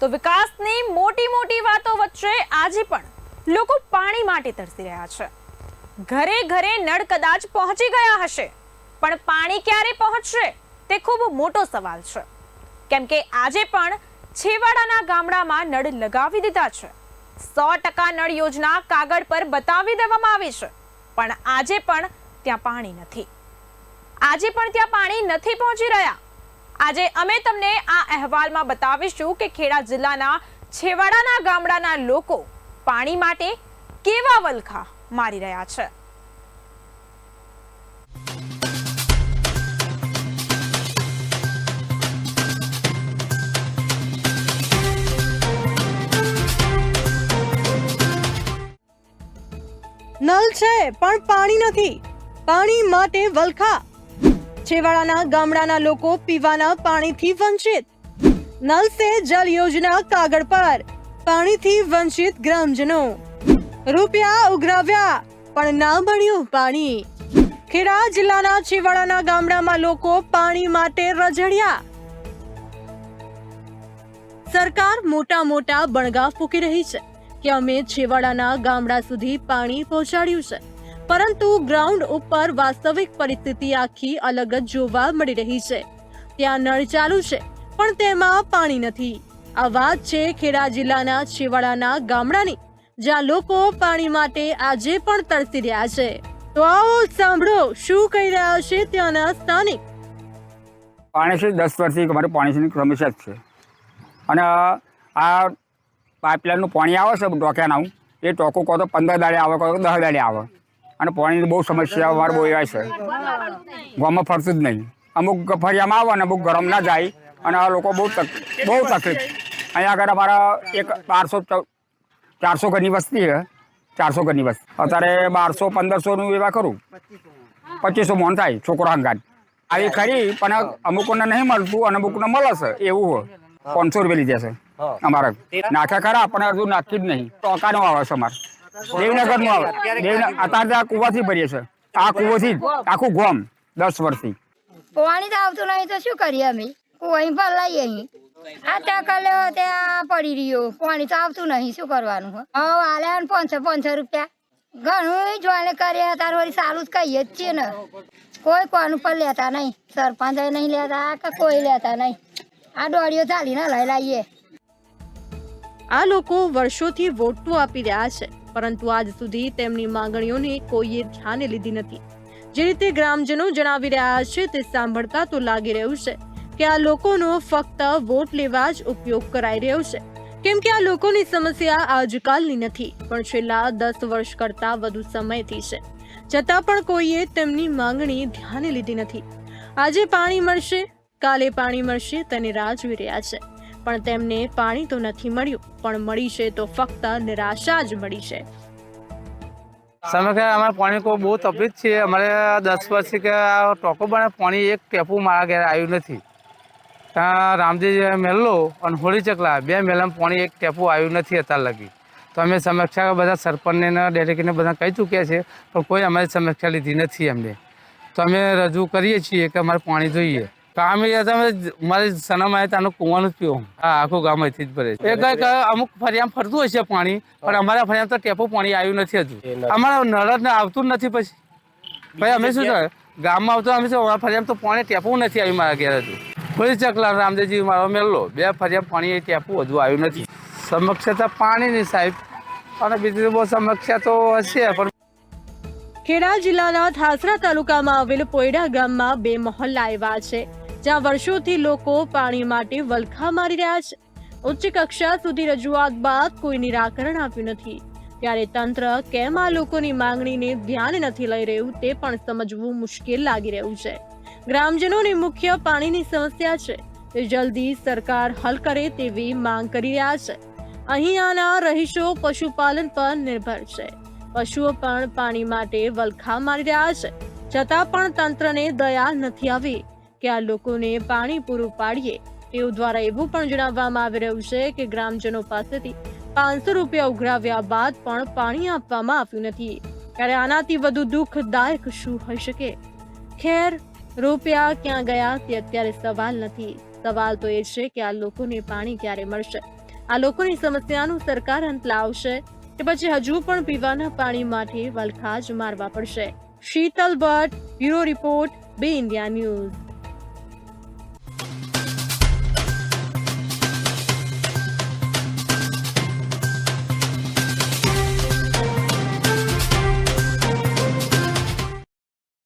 તો વિકાસની મોટી મોટી વાતો વચ્ચે આજે પણ લોકો પાણી માટે તરસી રહ્યા છે। ઘરે ઘરે નળ કદાચ પહોંચી ગયા હશે, પણ પાણી ક્યારે પહોંચશે તે ખૂબ મોટો સવાલ છે, કેમ કે આજે પણ છેવાડાના ગામડામાં નળ લગાવી દીધા છે। 100% નળ યોજના કાગળ પર બતાવી દેવામાં આવી છે, પણ આજે પણ ત્યાં પાણી નથી। આજે પણ ત્યાં પાણી નથી પહોંચી રહ્યા। આજે અમે તમને આ અહેવાલમાં બતાવીશું કે ખેડા જિલ્લાના છેવાડાના ગામડાના લોકો પાણી માટે કેવા વલખા મારી રહ્યા છે। નળ છે પણ પાણી નથી, પાણી માટે વલખા। છેવાડાના ગામડાના લોકો પીવાના પાણીથી વંચિત। નલ સે જલ યોજના કાગળ પર, પાણીથી વંચિત ગ્રામજનો। રૂપિયા ઉઘરાવ્યા પણ ના મળ્યું પાણી। ખેડા જિલ્લાના છેવાડાના ગામડામાં લોકો પાણી માટે રઝળ્યા। સરકાર મોટા મોટા બણગા ફૂંકી રહી છે કે અમે છેવાડાના ગામડા સુધી પાણી પહોંચાડ્યું છે, પરંતુ ગ્રાઉન્ડ ઉપર વાસ્તવિક પરિસ્થિતિ આખી અલગ જ જોવા મળી રહી છે। ત્યાં નળ ચાલુ છે પણ તેમાં પાણી નથી। આ વાત છે ખેડા જિલ્લાના છેવાડાના ગામડાની, જ્યાં લોકો પાણી માટે આજે પણ તરસી રહ્યા છે। તો આવો સાંભળો શું કહી રહ્યા છે ત્યાંના સ્થાનિક। પાણી છે 10 વર્ષથી અમારે પાણીની સમસ્યા જ છે, અને આ પાઇપલાઇનનું પાણી આવે છે ટોકેનાનું, એ ટોકો કહો તો 15 દાડે આવે, કહો તો 10 દાડે આવે, અને પાણીની બહુ સમસ્યા અમારે બહુ એવાય છે। ગામમાં ફરતું જ નહીં, અમુક ફરિયામાં આવે અને અમુક ગરમ ના જાય, અને આ લોકો બહુ તકલીફ। અહીંયા આગળ અમારા એક 400 ઘરની વસ્તી છે, 400 ઘરની વસ્તી, અત્યારે 1200-1500નું એવા કરું, 2500 મોન થાય છોકરો હંગાત આવી ખરી, પણ અમુકોને નહીં મળતું અને અમુકને મળે છે, એવું હોય 500 રૂપિયા લીધે છે અમારે। નાખ્યા ખરા પણ હજુ નાખી જ નહીં। ટોકાનો આવે છે અમારે, દેવનગરનું આવે, અત્યારે આ કુવાથી ભરીએ છે, આ કુવાથી આખું ગામ 10 વર્ષથી પાણી તો આવતું નહીં તો શું કરીએ અમે? કુવાઈ પર લઈએ અહીં આ ટાંકા લેવા ત્યાં પડી રહ્યો, પાણી તો આવતું નહીં, શું કરવાનું? હવે આલે 500 રૂપિયા ઘણું જોઈને કરીએ, તાર વળી સારું જ કહીએ જ છીએ ને। કોઈ કોનું પર લેતા નહીં, સરપંચ નહીં લેતા કે કોઈ લેતા નહીં, આ દોડીઓ ચાલીને લઈ લઈએ। આ લોકો વર્ષોથી વોટ તો આપી રહ્યા છે, પરંતુ આજ સુધી તેમની માંગણીઓને કોઈએ ધ્યાને લીધી નથી। જે રીતે ગ્રામજનો જણાવી રહ્યા છે તે સાંભળતા તો લાગી રહ્યું છે કે આ લોકોનો ફક્ત વોટ લેવા જ ઉપયોગ કરાઈ રહ્યો છે, કેમ કે આ લોકોની સમસ્યા આજકાલની નથી, પણ છેલ્લા 10 વર્ષ કરતા વધુ સમયથી છે, છતાં પણ કોઈએ તેમની માંગણી ધ્યાને લીધી નથી। આજે પાણી મળશે, કાલે પાણી મળશે તેની રાહ જોઈ રહ્યા છે, પણ તેમને પાણી તો નથી મળ્યું, પણ મળી છે તો ફક્ત નિરાશા જ મળી છે। સમસ્યા અમારે પાણી કોઈ બહુ તકલીફ છે। અમારે 10 વર્ષથી કે ટોકો બને પાણી એક ટેપું મારા ઘરે આવ્યું નથી। ત્યાં રામજી મેલ્લો અને હોળી ચકલા 2 મેલામાં પાણી એક ટેપું આવ્યું નથી અત્યાર લગી। તો અમે સમસ્યા બધા સરપંચને ડેરેકને બધા કહી ચૂક્યા છે, પણ કોઈ અમારી સમસ્યા લીધી નથી એમને। તો અમે રજૂ કરીએ છીએ કે અમારે પાણી જોઈએ। કામ એ મારી સનમ આવે ત્યાંનું કુવાનું જ પીવું, હા આખું ગામ અહીંથી જ ભરે છે। એક અમુક ફરિયામાં ફરતું હશે પાણી, પણ અમારા ફરિયામાં તો ટેપું પાણી આવ્યું નથી હજુ। અમારા નળ જ આવતું જ નથી। પછી અમે શું થાય ગામમાં આવતું અમે શું અમારા ફરિયામાં તો પાણી ટેપું નથી આવ્યું મારા ઘેર હજુ। થોડી ચકલા રામદેવજી મારો મેળલો 2 ફરિયામાં પાણી ટેપું હજુ આવ્યું નથી। સમસ્યા તો પાણીની સાહેબ, અને બીજી બહુ સમસ્યા તો હશે। પણ ખેડા જિલ્લાના ઠાસરા તાલુકામાં આવેલ પોયડા ગામમાં 2 મહોલ્લા એવા છે જ્યાં વર્ષોથી લોકો પાણી માટે વલખા મારી રહ્યા છે। ઉચ્ચ કક્ષા સુધી રજૂઆત બાદ કોઈ નિરાકરણ આપ્યું નથી, ત્યારે તંત્ર કેમ આ લોકોની માંગણીને ધ્યાને નથી લઈ રહ્યું તે પણ સમજવું મુશ્કેલ લાગી રહ્યું છે। ગ્રામજનોની મુખ્ય પાણીની સમસ્યા છે, તે જલ્દી સરકાર હલ કરે તેવી માંગ કરી રહ્યા છે। અહીંયાના રહીશો પશુપાલન પર નિર્ભર છે, પશુઓ પણ પાણી માટે વલખા મારી રહ્યા છે, છતાં પણ તંત્રને દયા નથી આવી કે આ લોકોને પાણી પૂરું પાડીએ। તેઓ દ્વારા એવું પણ જણાવવામાં આવી રહ્યું છે કે ગ્રામજનો પાસેથી 500 રૂપિયા ઉઘરાવ્યા બાદ પણ પાણી આપવામાં આવ્યું નથી, ત્યારે આનાથી વધુ દુઃખદાયક શું હોઈ શકે? ખેર, રૂપિયા ક્યાં ગયા તે અત્યારે સવાલ નથી, સવાલ તો એ છે કે આ લોકોને પાણી ક્યારે મળશે। આ લોકોની સમસ્યાનું સરકાર અંત લાવશે કે પછી હજુ પણ પીવાના પાણી માટે વલખા જ મારવા પડશે? શીતલ ભટ્ટ, બ્યુરો રિપોર્ટ, બે ઇન્ડિયા ન્યૂઝ.